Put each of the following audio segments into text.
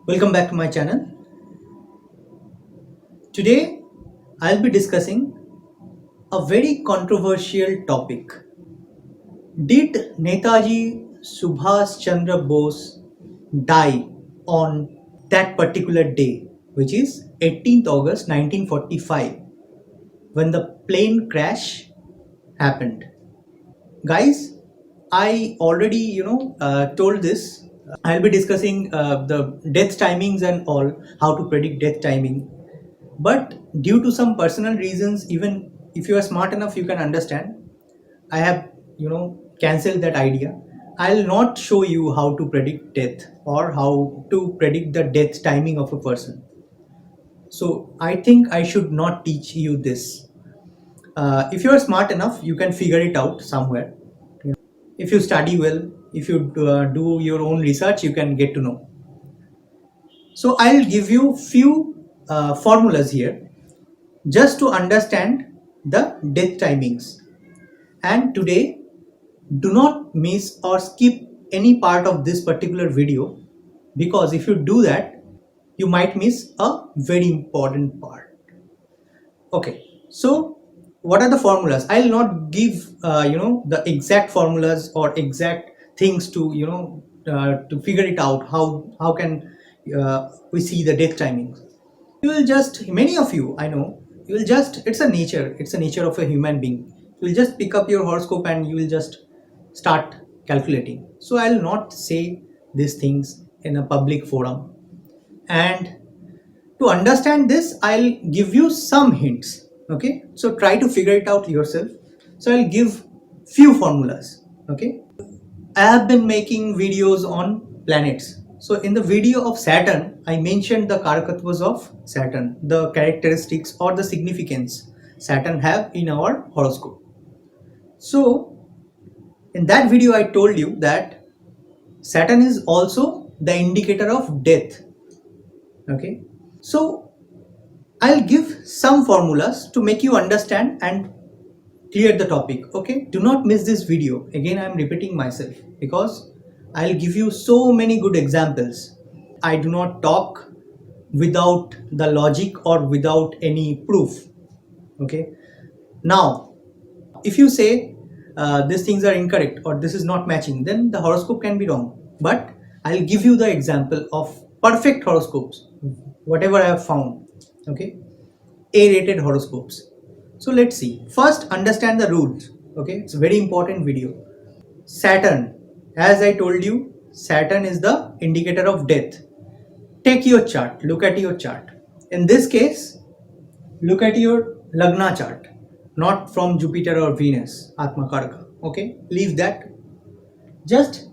Welcome back to my channel. Today I'll be discussing a very controversial topic. Did Netaji Subhas Chandra Bose die on that particular day, which is 18th August 1945, when the plane crash happened? Guys, I already told this. I'll be discussing the death timings and all, how to predict death timing. But due to some personal reasons, even if you are smart enough, you can understand. I have, cancelled that idea. I'll not show you how to predict death or how to predict the death timing of a person. So I think I should not teach you this. If you are smart enough, you can figure it out somewhere. If you study well, if you do your own research, you can get to know. So I'll give you few formulas here just to understand the death timings. And today, do not miss or skip any part of this particular video, because if you do that, you might miss a very important part. Okay, so what are the formulas? I'll not give the exact formulas or exact things to to figure it out. How can we see the death timings? You will just, many of you, I know, you will just, it's a nature of a human being. You will just pick up your horoscope and you will just start calculating. So I'll not say these things in a public forum. And to understand this, I'll give you some hints. Okay, so try to figure it out yourself. So I'll give few formulas. Okay, I have been making videos on planets. So in the video of Saturn, I mentioned the Karakatvas of Saturn, the characteristics or the significance Saturn have in our horoscope. So in that video, I told you that Saturn is also the indicator of death. Okay, so I'll give some formulas to make you understand and clear the topic. Okay, do not miss this video. Again, I'm repeating myself because I'll give you so many good examples. I do not talk without the logic or without any proof. Okay, now if you say these things are incorrect or this is not matching, then the horoscope can be wrong. But I'll give you the example of perfect horoscopes, whatever I have found. Okay, A-rated horoscopes. So let's see. First, understand the rules. Okay, it's a very important video. Saturn, as I told you, Saturn is the indicator of death. Take your chart, look at your chart. In this case, look at your Lagna chart, not from Jupiter or Venus, Atma Karaka. Okay, leave that. Just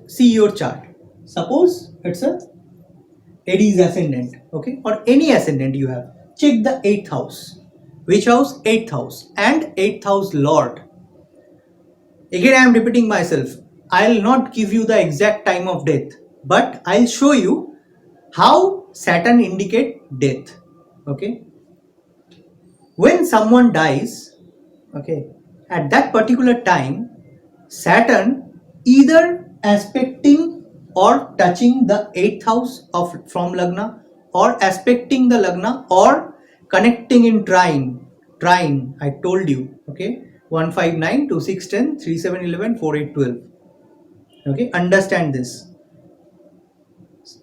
see your chart. Suppose it's a Aries ascendant, okay, or any ascendant you have. Check the 8th house. Which house? 8th house and 8th house Lord. Again, I am repeating myself. I'll not give you the exact time of death, but I'll show you how Saturn indicate death. Okay. When someone dies, okay, at that particular time, Saturn either aspecting or touching the 8th house of from Lagna, or aspecting the Lagna, or connecting in trine. I told you, okay, 159 26 10 37 11 48 12. Okay, understand this.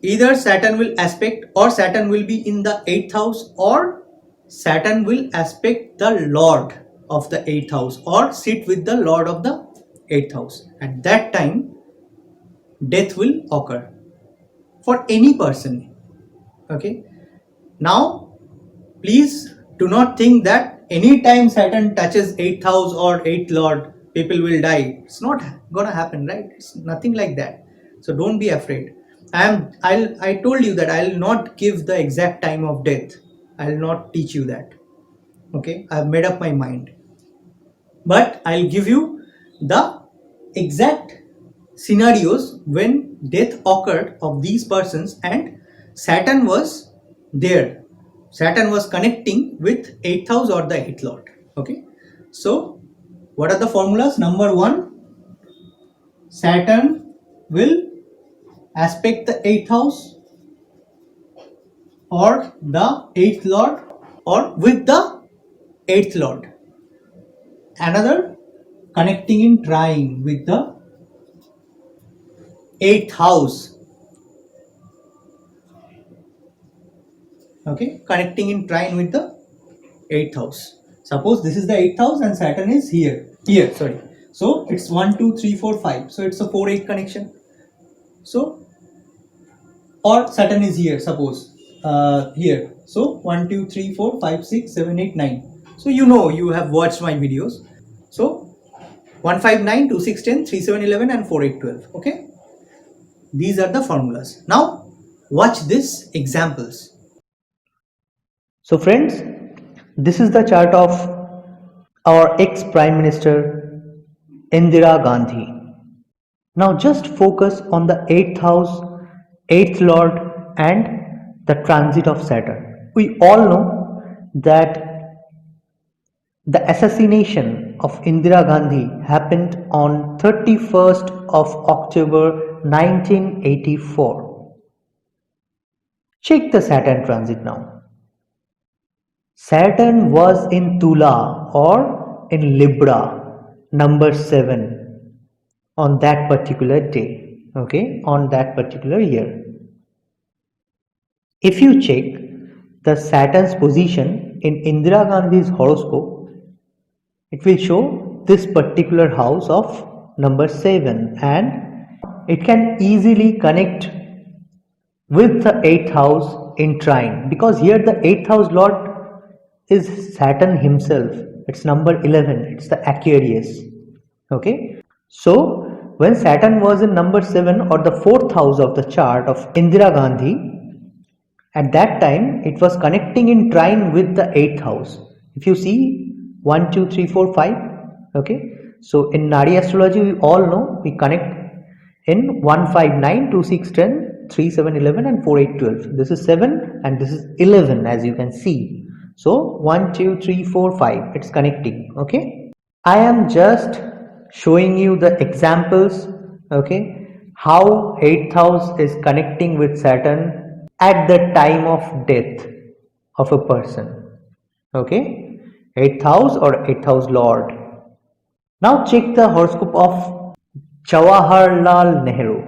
Either Saturn will aspect or Saturn will be in the 8th house, or Saturn will aspect the Lord of the 8th house or sit with the Lord of the 8th house. At that time, death will occur for any person. Okay, now please do not think that anytime Saturn touches 8th house or 8th Lord, people will die. It's not gonna happen, right? It's nothing like that. So don't be afraid. I told you that I'll not give the exact time of death. I'll not teach you that. Okay, I've made up my mind. But I'll give you the exact scenarios when death occurred of these persons and Saturn was there. Saturn was connecting with 8th house or the 8th lord. Okay, so what are the formulas? Number one, Saturn will aspect the 8th house or the 8th lord or with the 8th lord. Another connecting in trine with the 8th house. Okay, connecting in trine with the 8th house. Suppose this is the 8th house and Saturn is here, sorry. So it's 1 2 3 4 5, so it's a 4 8 connection. So, or Saturn is here, suppose here, so 1 2 3 4 5 6 7 8 9. So you have watched my videos. So 1 5 9 2 6 10 3 7 11 and 4 8 12. Okay, these are the formulas. Now watch this examples. So friends, this is the chart of our ex-Prime Minister Indira Gandhi. Now just focus on the 8th house, 8th lord and the transit of Saturn. We all know that the assassination of Indira Gandhi happened on 31st of October 1984. Check the Saturn transit now. Saturn was in Tula or in Libra, number 7 on that particular day, okay, on that particular year. If you check the Saturn's position in Indira Gandhi's horoscope, it will show this particular house of number 7 and it can easily connect with the 8th house in trine, because here the 8th house lord is Saturn himself. It's number 11, it's the Aquarius. Okay, so when Saturn was in number 7 or the 4th house of the chart of Indira Gandhi, at that time it was connecting in trine with the 8th house. If you see 1 2 3 4 5, okay, so in Naadi astrology we all know we connect in 1 5 9 2 6 10 3 7 11 and 4 8 12. This is 7 and this is 11, as you can see. So 1 2 3 4 5, it's connecting. Okay, I am just showing you the examples, okay, how 8th house is connecting with Saturn at the time of death of a person. Okay, 8th house or 8th house lord. Now check the horoscope of Jawaharlal Nehru.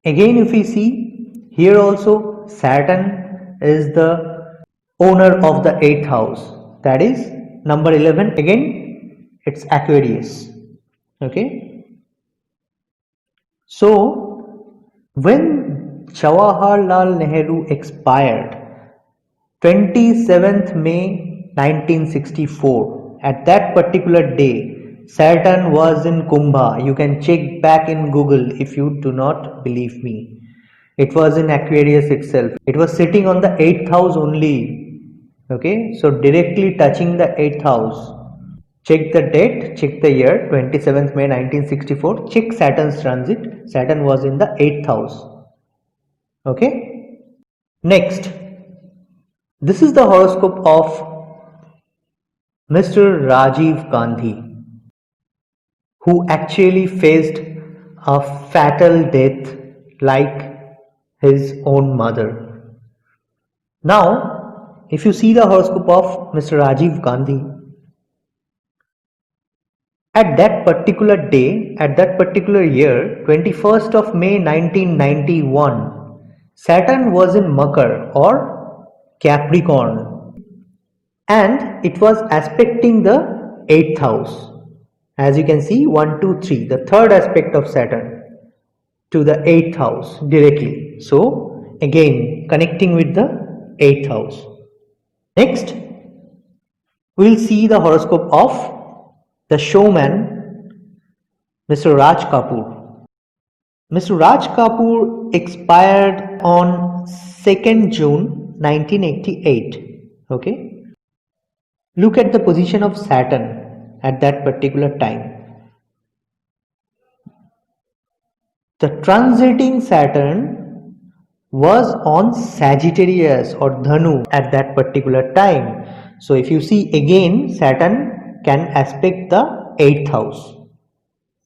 Again, if we see here also, Saturn is the owner of the 8th house, that is number 11. Again, it's Aquarius. Okay, so when Jawaharlal Nehru expired 27th May 1964, at that particular day Saturn was in Kumbha. You can check back in Google if you do not believe me. It was in Aquarius itself. It was sitting on the 8th house only. Okay, so directly touching the 8th house. Check the date, check the year, 27th May 1964. Check Saturn's transit. Saturn was in the 8th house. Okay, next, this is the horoscope of Mr. Rajiv Gandhi, who actually faced a fatal death like his own mother. Now, if you see the horoscope of Mr. Rajiv Gandhi, at that particular day, at that particular year, 21st of May 1991, Saturn was in Makar or Capricorn and it was aspecting the 8th house. As you can see, 1, 2, 3, the third aspect of Saturn to the 8th house directly. So, again, connecting with the 8th house. Next, we will see the horoscope of the showman, Mr. Raj Kapoor. Mr. Raj Kapoor expired on 2nd June 1988. Okay, look at the position of Saturn at that particular time. The transiting Saturn was on Sagittarius or Dhanu at that particular time. So if you see again, Saturn can aspect the 8th house.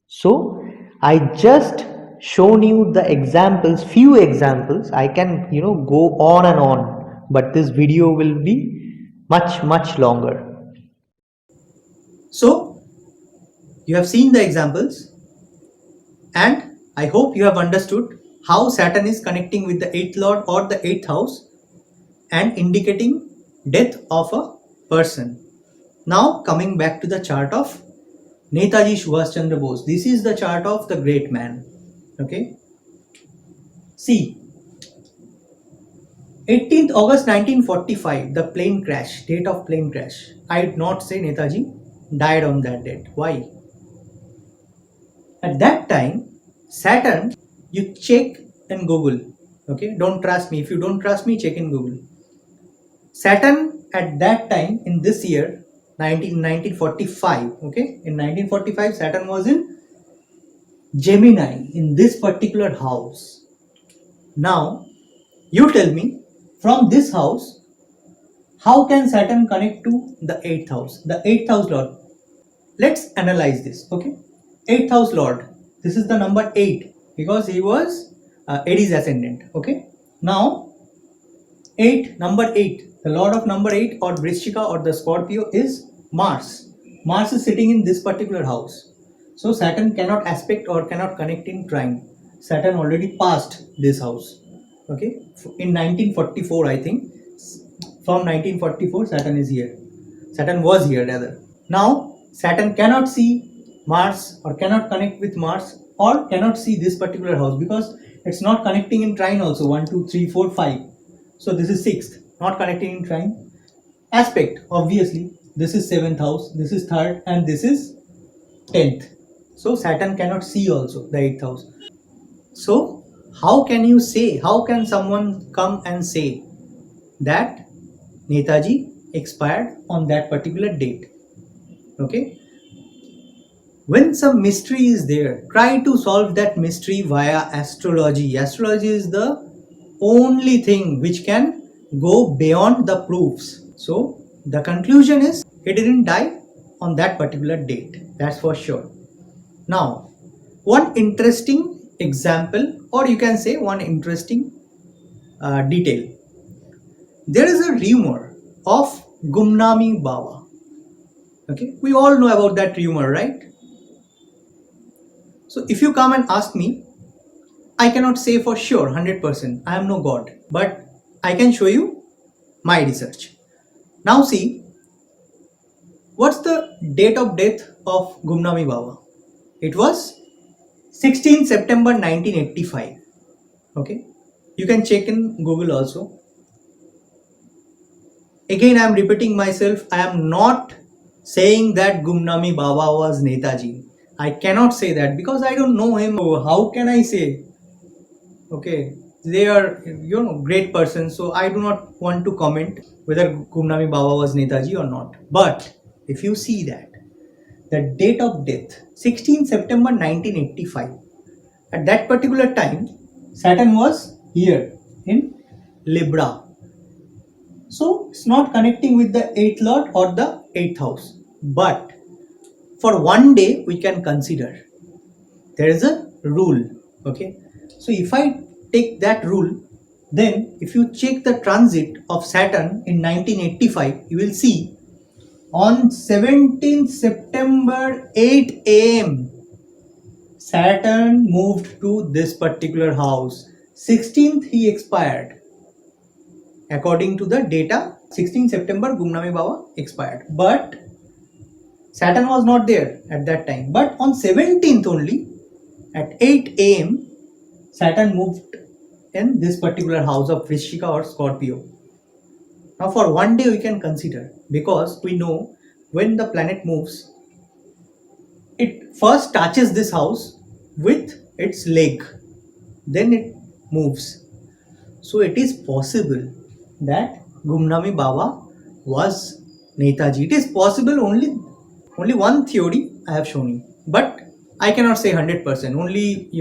So I just shown you the examples, few examples. I can, go on and on, but this video will be much longer. So, you have seen the examples, and I hope you have understood how Saturn is connecting with the 8th lord or the 8th house and indicating death of a person. Now coming back to the chart of Netaji Subhas Chandra Bose. This is the chart of the great man. Okay. See, 18th August 1945, the plane crash, date of plane crash. I did not say Netaji died on that date. Why? At that time, Saturn, you check in Google. Okay, don't trust me. If you don't trust me, check in Google. Saturn at that time in this year, 1945. Okay, in 1945, Saturn was in Gemini in this particular house. Now, you tell me, from this house, how can Saturn connect to the 8th house? The 8th house lord. Let's analyze this. Okay, 8th house lord. This is the number 8 because he was Aries ascendant. Okay, now 8, number 8, the lord of number 8 or Vrishchika or the Scorpio is Mars. Mars is sitting in this particular house. So Saturn cannot aspect or cannot connect in trine. Saturn already passed this house. Okay, in 1944, I think. From 1944, Saturn is here. Saturn was here rather. Now Saturn cannot see Mars or cannot connect with Mars or cannot see this particular house because it's not connecting in trine also. 1, 2, 3, 4, 5. So this is 6th, not connecting in trine. Aspect, obviously, this is 7th house, this is 3rd, and this is 10th. So Saturn cannot see also the 8th house. So how can someone come and say that Netaji expired on that particular date? Okay. When some mystery is there, try to solve that mystery via astrology. Astrology is the only thing which can go beyond the proofs. So the conclusion is he didn't die on that particular date. That's for sure. Now, one interesting example, or you can say one interesting detail. There is a rumor of Gumnami Bhava. Okay, we all know about that rumor, right? So if you come and ask me, I cannot say for sure 100%. I am no god, but I can show you my research. Now see, what's the date of death of Gumnami Bhava? It was 16 September 1985. Okay, you can check in Google also. Again, I am repeating myself. I am not saying that Gumnami Bhava was Netaji. I cannot say that because I don't know him. How can I say? Okay, they are great persons, so I do not want to comment whether Gumnami Bhava was Netaji or not. But if you see that the date of death 16 September 1985, at that particular time Saturn was here in Libra, so it's not connecting with the 8th lord or the 8th house. But for one day we can consider there is a rule. Okay, so if I take that rule, then if you check the transit of Saturn in 1985, you will see on 17th September 8 am Saturn moved to this particular house. 16th he expired. According to the data, 16th September Gumnami Bhava expired. But Saturn was not there at that time. But on 17th only at 8 am Saturn moved in this particular house of Vrishchika or Scorpio. Now for one day we can consider, because we know when the planet moves, it first touches this house with its leg, then it moves. So it is possible that Gumnami Bhava was Netaji. It is possible, only one theory I have shown you, but I cannot say 100%. Only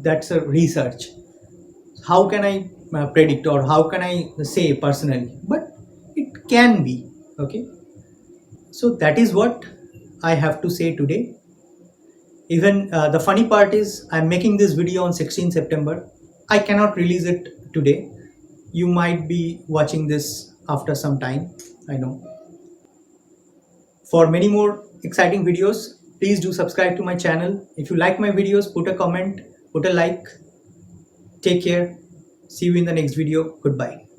that's a research. How can I predict or how can I say personally? But it can be. Okay. So that is what I have to say today. Even the funny part is I'm making this video on 16 September. I cannot release it today. You might be watching this after some time, I know. For many more exciting videos, please do subscribe to my channel. If you like my videos, put a comment, put a like. Take care. See you in the next video. Goodbye.